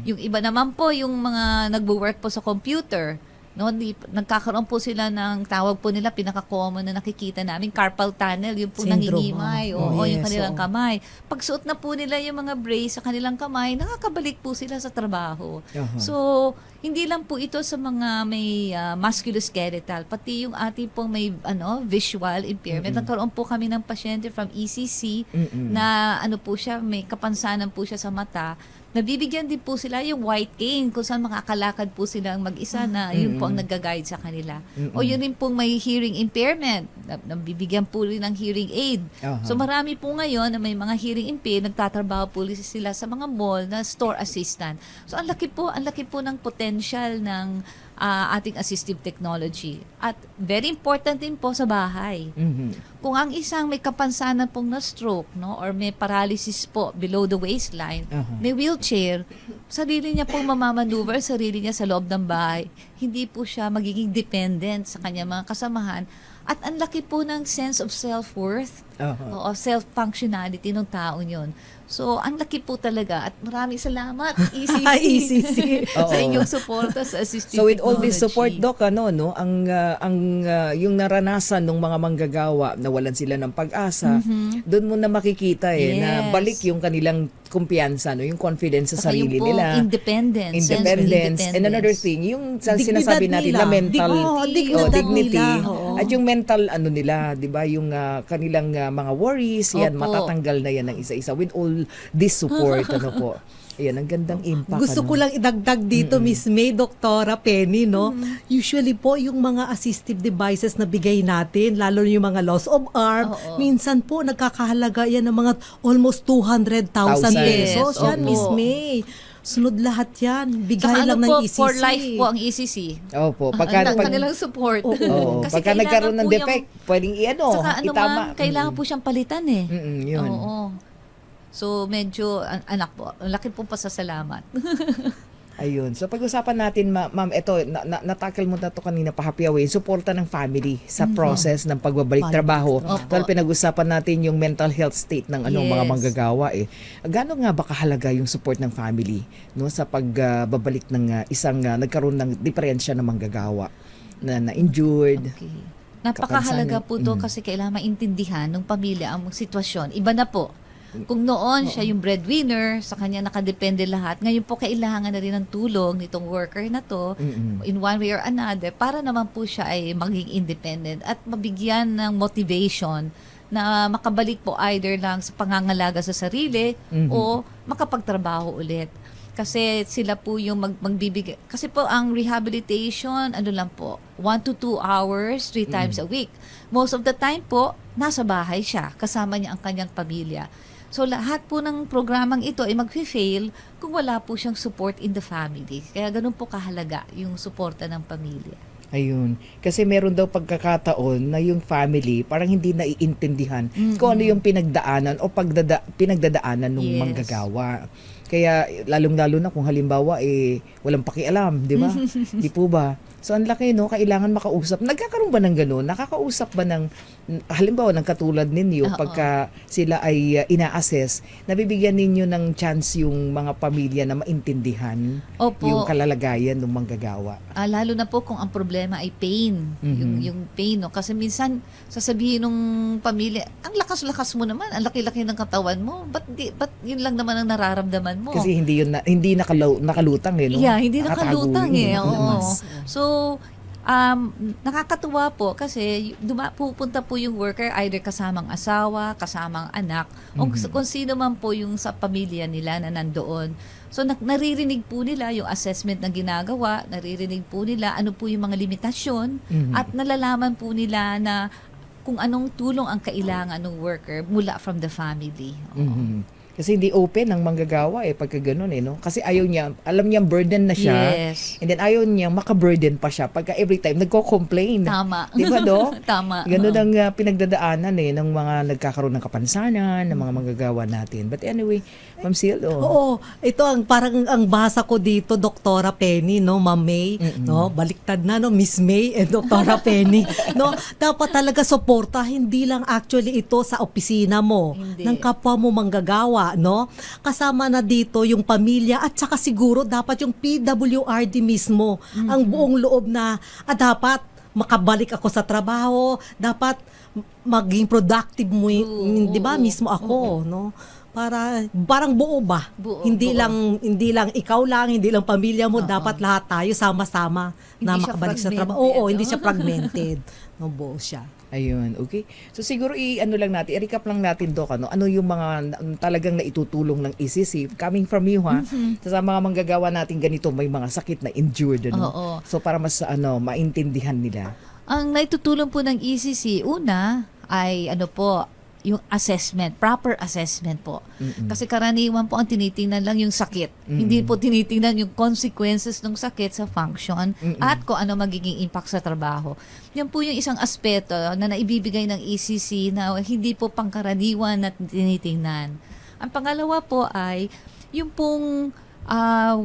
G: Yung iba naman po, yung mga nagwo-work po sa computer, no, nagkakaroon po sila ng tawag po nila, pinaka-common na nakikita namin, carpal tunnel, yung po
D: Syndrome,
G: nangingimay,
D: oh.
G: oo, yung
D: Yes,
G: kanilang
D: oo.
G: kamay. Pag suot na po nila yung mga brace sa kanilang kamay, nakakabalik po sila sa trabaho. So, hindi lang po ito sa mga may musculoskeletal, pati yung ating pong may visual impairment. Nagkaroon po kami ng pasyente from ECC na po siya, may kapansanan po siya sa mata. Nabibigyan din po sila yung white cane kung saan makakalakad po silang mag-isa na yun po ang nag-guide sa kanila. O yun rin pong may hearing impairment, nabibigyan po rin ng hearing aid. So marami po ngayon na may mga hearing impaired, nagtatrabaho po sila sa mga mall na store assistant. So ang laki po ng potential ng ating assistive technology. At very important din po sa bahay. Kung ang isang may kapansanan pong na stroke, no, or may paralysis po below the waistline, may wheelchair, sarili niya pong mamamaneuver, sarili niya sa loob ng bahay. Hindi po siya magiging dependent sa kanyang mga kasamahan. At ang laki po ng sense of self-worth o self-functionality ng taon yun. So, ang laki po talaga at maraming salamat, ECC,
D: ECC.
G: sa inyong suporta sa assistive
A: So with all this
G: technology.
A: support, Doc, yung naranasan ng mga manggagawa, nawalan sila ng pag-asa, doon mo na makikita na
G: Yes.
A: balik yung kanilang kumpiyansa, no, yung confidence sa
G: Saka yung
A: sarili
G: pong
A: nila.
G: independence, sense of
A: Independence. And another thing, yung
D: Dignidad
A: sinasabi natin
D: nila.
A: na mental
D: Dignidad
A: dignity.
D: nila. Oo.
A: At yung mental nila, 'di ba, yung kanilang mga worries, yan
G: Opo.
A: matatanggal na yan ng isa-isa with all this support po. Ayan, ang gandang impact.
D: Gusto ko lang idagdag dito, Miss May, Doktora Penny, no? Usually po, yung mga assistive devices na bigay natin, lalo yung mga loss of arm, minsan po nagkakahalaga yan ng mga almost 200,000 pesos.
G: Yes,
D: Yan,
G: opo.
D: Miss May. Sunod lahat yan. Bigay
G: Saka
D: lang ng
G: po,
D: ECC.
G: for life po ang ECC.
A: Opo,
G: Ang kanilang support.
A: Oo,
G: Kasi
A: pagka
G: kailangan
A: nagkaroon ng
G: po
A: defect, pwedeng
G: Saka
A: itama.
G: ma'am, kailangan po siyang palitan eh.
A: Yun.
G: Oo. So, medyo, anak po, ang laki pong pasasalamat.
A: Ayun. So pag-usapan natin, ma'am, ito, natakil mo na to kanina pa, happy away, suporta ng family sa process ng pagbabalik trabaho.
G: Opo.
A: Dahil pinag-usapan natin yung mental health state ng mga
G: Yes.
A: manggagawa eh. Gaano nga ba kahalaga yung support ng family, no, sa pagbabalik ng isang nagkaroon ng diferensya ng manggagawa na injured?
G: Okay. Napakahalaga po to
A: Mm.
G: kasi kailangan maintindihan ng pamilya ang sitwasyon. Iba na po. Kung noon siya yung breadwinner, sa kanya nakadepende lahat, ngayon po kailangan na rin ng tulong nitong worker na to in one way or another para naman po siya ay maging independent at mabigyan ng motivation na makabalik po either lang sa pangangalaga sa sarili o makapagtrabaho ulit. Kasi sila po yung magbibigay. Kasi po ang rehabilitation, lang po, 1 to 2 hours, 3 times a week. Most of the time po, nasa bahay siya, kasama niya ang kanyang pamilya. So lahat po ng programang ito ay mag-fail kung wala po siyang support in the family. Kaya ganun po kahalaga yung suporta ng pamilya.
A: Ayun. Kasi meron daw pagkakataon na yung family parang hindi naiintindihan kung ano yung pinagdaanan o pinagdadaanan ng
G: Yes.
A: manggagawa. Kaya lalong-lalo na kung halimbawa walang pakialam, di ba? Di po ba? So ang laki, no, kailangan makausap. Nagkakaroon ba ng gano'n? Nakakausap ba ng halimbawa ng katulad ninyo pagka sila ay ina-assess, nabibigyan ninyo ng chance yung mga pamilya na maintindihan
G: Opo.
A: yung kalalagayan ng manggagawa?
G: Lalo na po kung ang problema ay pain. Yung pain, no? Kasi minsan, sasabihin ng pamilya, ang lakas-lakas mo naman, ang laki-laki ng katawan mo, ba't yun lang naman ang nararamdaman mo?
A: Kasi hindi nakalutang no?
G: Yeah, hindi
A: Nakatago
G: nakalutang
A: yun,
G: Oo.
A: lamas.
G: So, nakakatuwa po kasi pupunta po yung worker either kasamang asawa, kasamang anak, o kung sino man po yung sa pamilya nila na nandoon. So, naririnig po nila yung assessment na ginagawa, naririnig po nila ano po yung mga limitasyon, at nalalaman po nila na kung anong tulong ang kailangan ng worker mula from the family. Oo.
A: Kasi hindi open ang manggagawa pagka ganun no? Kasi ayaw niya, alam niya burden na siya.
G: Yes.
A: And then ayaw niya makaburden pa siya pagka every time nagko-complain.
G: Tama.
A: Di ba, Dok?
G: Tama.
A: Ganun ang pinagdadaanan ng mga nagkakaroon ng kapansanan, ng mga manggagawa natin. But anyway, Ma'am Sil,
D: Oo, ito ang parang ang basa ko dito, Doktora Penny, no, Ma'am May, no, baliktad na, no, Miss May and Doktora Penny, no, dapat talaga suporta, hindi lang actually ito sa opisina mo,
G: Hindi.
D: ng kapwa mo manggagawa, no, kasama na dito yung pamilya at saka siguro dapat yung PWRD mismo, ang buong loob na, dapat makabalik ako sa trabaho, dapat maging productive mo, di ba, mismo ako, no? Parang buo ba?
G: Buo,
D: hindi
G: buo.
D: lang ikaw lang, hindi lang pamilya mo, dapat lahat tayo sama-sama na
G: Hindi siya
D: makabalik sa trabaho.
G: fragmented,
D: Oo,
G: no?
D: hindi siya fragmented. No, buo siya.
A: Ayun, okay. So siguro lang natin, i-recap lang natin, Doc, ano yung mga talagang naitutulong ng ECC coming from you, ha? Sa mga manggagawa natin ganito, may mga sakit na injured, ano?
G: Oo.
A: So para mas maintindihan nila.
G: Ang naitutulong po ng ECC, una ay yung assessment, proper assessment po. Kasi karaniwan po ang tinitingnan lang yung sakit. Hindi po tinitingnan yung consequences ng sakit sa function at kung ano magiging impact sa trabaho. Yan po yung isang aspeto na naibibigay ng ECC na hindi po pangkaraniwan na tinitingnan. Ang pangalawa po ay yung pong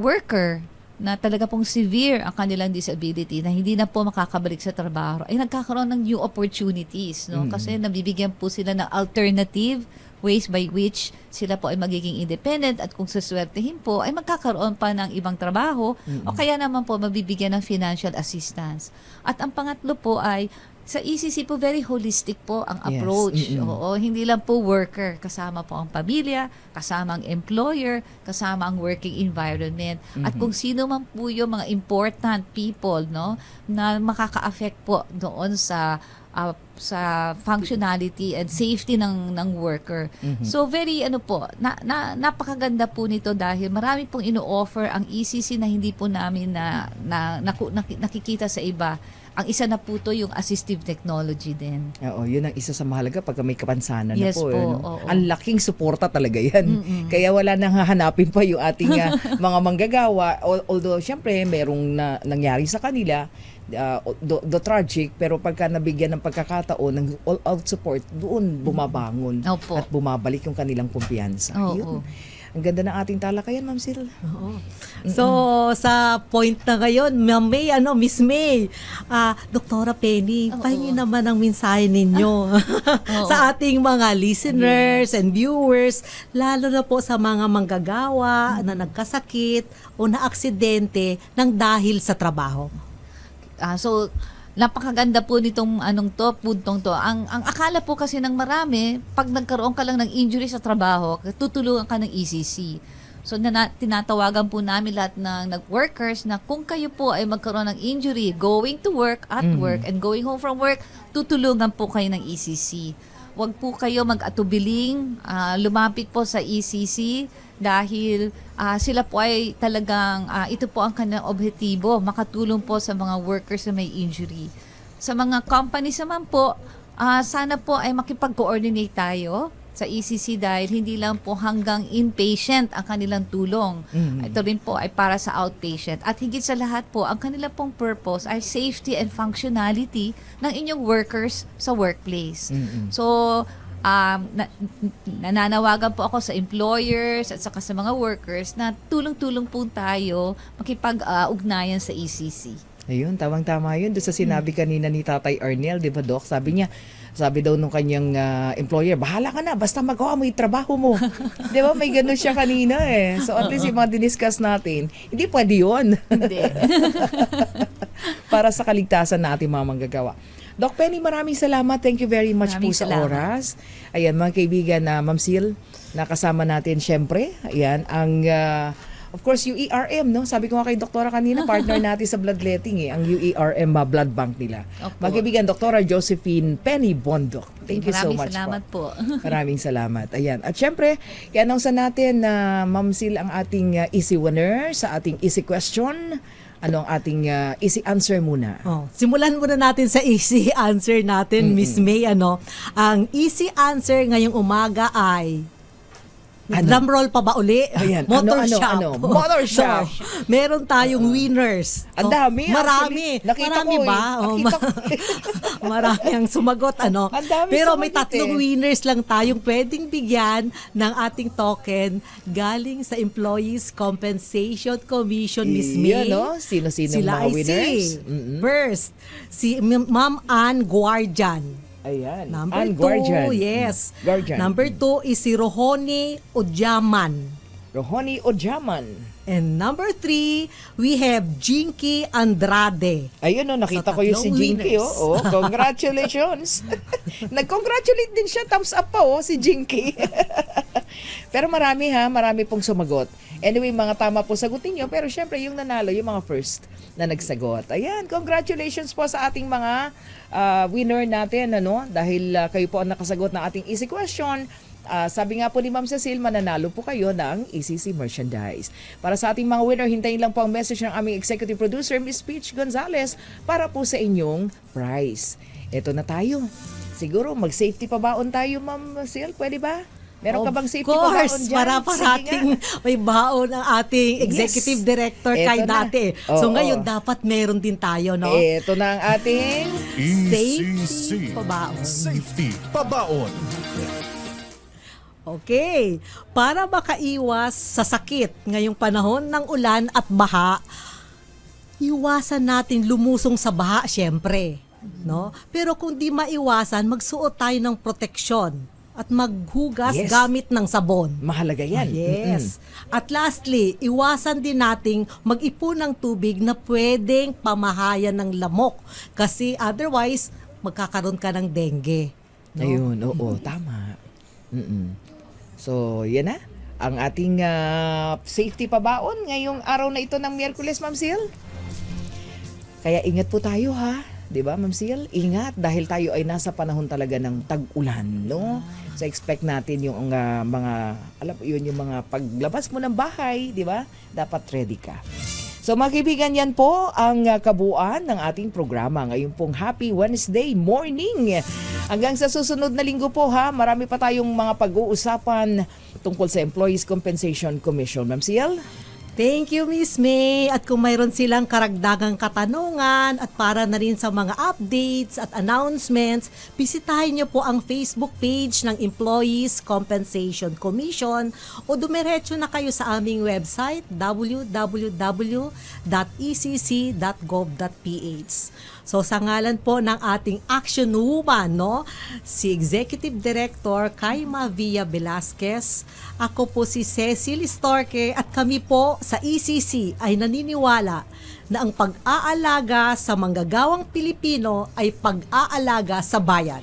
G: worker na talaga pong severe ang kanilang disability na hindi na po makakabalik sa trabaho ay nagkakaroon ng new opportunities, no? Kasi nabibigyan po sila ng alternative ways by which sila po ay magiging independent at kung saswertehin po ay magkakaroon pa ng ibang trabaho o kaya naman po mabibigyan ng financial assistance. At ang pangatlo po ay sa ECC po very holistic po ang
A: Yes.
G: approach. Oo, hindi lang po worker, kasama po ang pamilya, kasama ang employer, kasama ang working environment. At kung sino man po yung mga important people, no, na makaka-affect po doon sa functionality and safety ng worker. So very napakaganda po nito dahil marami pong ino-offer ang ECC na hindi po namin nakikita sa iba. Ang isa na po to yung assistive technology din.
A: Oo, yun ang isa sa mahalaga pag may kapansanan
G: Yes
A: na po.
G: po,
A: ano?
G: oo.
A: Ang laking suporta talaga yan. Kaya wala nang hahanapin pa yung ating mga manggagawa. Although, syempre, merong nangyari sa kanila, the tragic, pero pagka nabigyan ng pagkakataon ng all-out support, doon bumabangon
G: Opo.
A: at bumabalik yung kanilang kumpiyansa.
G: Oo.
A: Yun. Ang ganda ng ating talakayan, Ma'am Sil.
D: Oo. So, sa point na ngayon, Ma'am May, Miss May, Doktora Penny, pahingin naman ang mensahe ninyo sa ating mga listeners and viewers, lalo na po sa mga manggagawa na nagkasakit o na aksidente ng dahil sa trabaho.
G: So, napakaganda po nitong puntong to. Ang akala po kasi ng marami, pag nagkaroon ka lang ng injury sa trabaho, tutulungan ka ng ECC. So, tinatawagan po namin lahat ng workers na kung kayo po ay magkaroon ng injury, going to work, at work, and going home from work, tutulungan po kayo ng ECC. Huwag po kayo mag-atubiling, lumapit po sa ECC dahil sila po ay talagang, ito po ang kanilang objetibo, makatulong po sa mga workers na may injury. Sa mga companies naman po, sana po ay makipag-coordinate tayo sa ECC dahil hindi lang po hanggang inpatient ang kanilang tulong. Ito rin po ay para sa outpatient. At higit sa lahat po, ang kanilang pong purpose ay safety and functionality ng inyong workers sa workplace. So, nananawagan po ako sa employers at saka sa mga workers na tulong-tulong po tayo makipag-ugnayan sa ECC.
A: Ayun, tawang-tama yun. Doon sa sinabi kanina ni Tatay Arnel, di ba, Doc? Sabi daw nung kanyang employer, bahala ka na, basta magawa mo yung trabaho mo. Di ba? May ganun siya kanina eh. So at least yung mga diniscuss natin, hindi pwede yun.
G: Hindi.
A: Para sa kaligtasan natin mga manggagawa. Doc Penny, maraming salamat. Thank you very much
G: Maraming
A: po sa
G: salamat.
A: oras. Ayan, mga kaibigan na Ma'am Sil, nakasama natin syempre. Ayan, ang of course, UERM, no? Sabi ko nga kay Doktora kanina, partner natin sa bloodletting ang UERM blood bank nila.
G: Opo.
A: Mga kaibigan, Doktora Josephine Penny Bondok. Thank you so
G: Maraming
A: much
G: salamat po.
A: Maraming salamat. Ayan. At syempre, i-announce natin na Ma'am Sil ang ating easy winner sa ating easy question. Ano ang ating easy answer muna?
D: Simulan muna natin sa easy answer natin, Miss May. Ang easy answer ngayong umaga ay Drum roll pa ba uli?
A: Ayan,
D: Motor
A: ano,
D: shop.
A: ano? Motor shop.
D: So, meron tayong winners.
A: Ang dami,
D: Marami.
A: actually. Nakita
D: Marami
A: ko eh.
D: ba?
A: Nakita ko.
D: Marami ang sumagot, ano?
A: Ang dami
D: Pero may
A: sumagot
D: tatlong
A: eh.
D: winners lang tayong pwedeng bigyan ng ating token galing sa Employees Compensation Commission, Miss May.
A: Iyan, no? Sino-sino
D: Sila
A: mga
D: ay
A: winners?
D: si, first, si Ma'am Ann Guardian.
A: Ayan.
D: Number
A: Ann
D: 2,
A: Guardian.
D: yes.
A: Guardian.
D: Number 2 is si Rohoni Odyaman.
A: Rohoni Odyaman.
D: And number 3, we have Jinky Andrade.
A: Ayun, no, nakita
D: So,
A: ko yung si
D: tatlong
A: Jinky.
D: winners.
A: Oh, congratulations. Nag-congratulate din siya. Thumbs up pa, si Jinky. Pero marami pong sumagot. Anyway, mga tama po sagutin nyo. Pero syempre, yung nanalo, yung mga first na nagsagot. Ayan, congratulations po sa ating mga winner natin. Ano? Dahil kayo po ang nakasagot ng ating easy question. Sabi nga po ni Ma'am Cecile, mananalo po kayo ng ECC merchandise. Para sa ating mga winner, hintayin lang po ang message ng aming executive producer, Miss Peach Gonzalez, para po sa inyong prize. Ito na tayo. Siguro, mag-safety pabaon tayo, Ma'am Cecile. Pwede ba? Meron ka bang safety pabaon
D: Of course,
A: dyan?
D: para
A: Sige
D: parating
A: nga.
D: may baon ang ating executive
A: Yes.
D: director
A: Eto
D: kay
A: na.
D: dati.
A: Oo.
D: So ngayon, dapat meron din tayo, no?
A: Ito na ang ating...
D: Safety pabaon.
B: Safety pabaon.
D: Okay. Para makaiwas sa sakit ngayong panahon ng ulan at baha, iwasan natin lumusong sa baha, syempre. No? Pero kung di maiwasan, magsuot tayo ng proteksyon at maghugas
A: Yes.
D: gamit ng sabon.
A: Mahalaga yan.
D: Yes. At lastly, iwasan din nating mag-ipon ng tubig na pwedeng pamahayan ng lamok. Kasi otherwise, magkakaroon ka ng dengue. No?
A: Ayun, oo, tama. So, yan na. Ang ating safety pabaon ngayong araw na ito ng Miyerkules, Ma'am Sil. Kaya ingat po tayo, ha? 'Di ba, Ma'am Sil? Ingat dahil tayo ay nasa panahon talaga ng tag-ulan, no? So expect natin yung mga alam mo yun, yung mga paglabas mo ng bahay, 'di ba? Dapat ready ka. So mga kaibigan, yan po ang kabuuan ng ating programa ngayon pong Happy Wednesday morning. Hanggang sa susunod na linggo po, ha, marami pa tayong mga pag-uusapan tungkol sa Employees Compensation Commission. Ma'am Ciel?
D: Thank you, Miss May. At kung mayroon silang karagdagang katanungan at para na rin sa mga updates at announcements, bisitahin niyo po ang Facebook page ng Employees Compensation Commission o dumiretso na kayo sa aming website www.ecc.gov.ph. So sa ngalan po ng ating action woman, no, si Executive Director Kaima Villa Velasquez, ako po si Cecil Storque at kami po sa ECC ay naniniwala na ang pag-aalaga sa manggagawang Pilipino ay pag-aalaga sa bayan.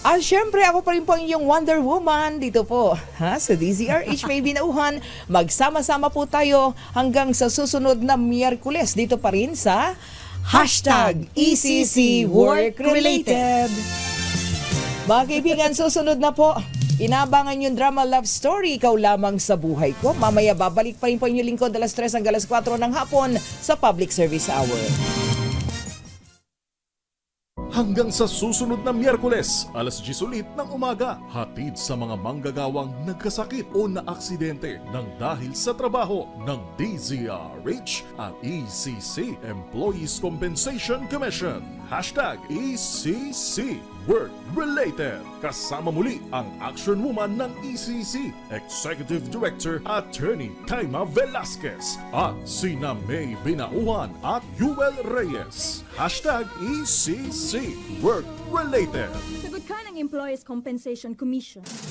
A: At syempre, ako pa rin po ang inyong Wonder Woman dito po, ha, sa DZRH May Binauhan. Magsama-sama po tayo hanggang sa susunod na Miyerkules dito pa rin sa #ECC Work Related. Mga kaibigan, susunod na po. Inabangan yung drama love story, Ikaw Lamang sa Buhay Ko. Mamaya babalik pa rin po inyong lingkod 3:00 hanggang 4:00 ng hapon sa Public Service Hour.
B: Hanggang sa susunod na Miyerkules, 10:00 ulit ng umaga, hatid sa mga manggagawang nagkasakit o naaksidente ng dahil sa trabaho ng DZRH at ECC Employees Compensation Commission. #ECC Work Related. Kasama muli ang action woman ng ECC, Executive Director Attorney Kaima Velasquez at sina May Binauhan at Yuel Reyes. #ECC Work Related.
C: Sagot ka ng Employees Compensation Commission.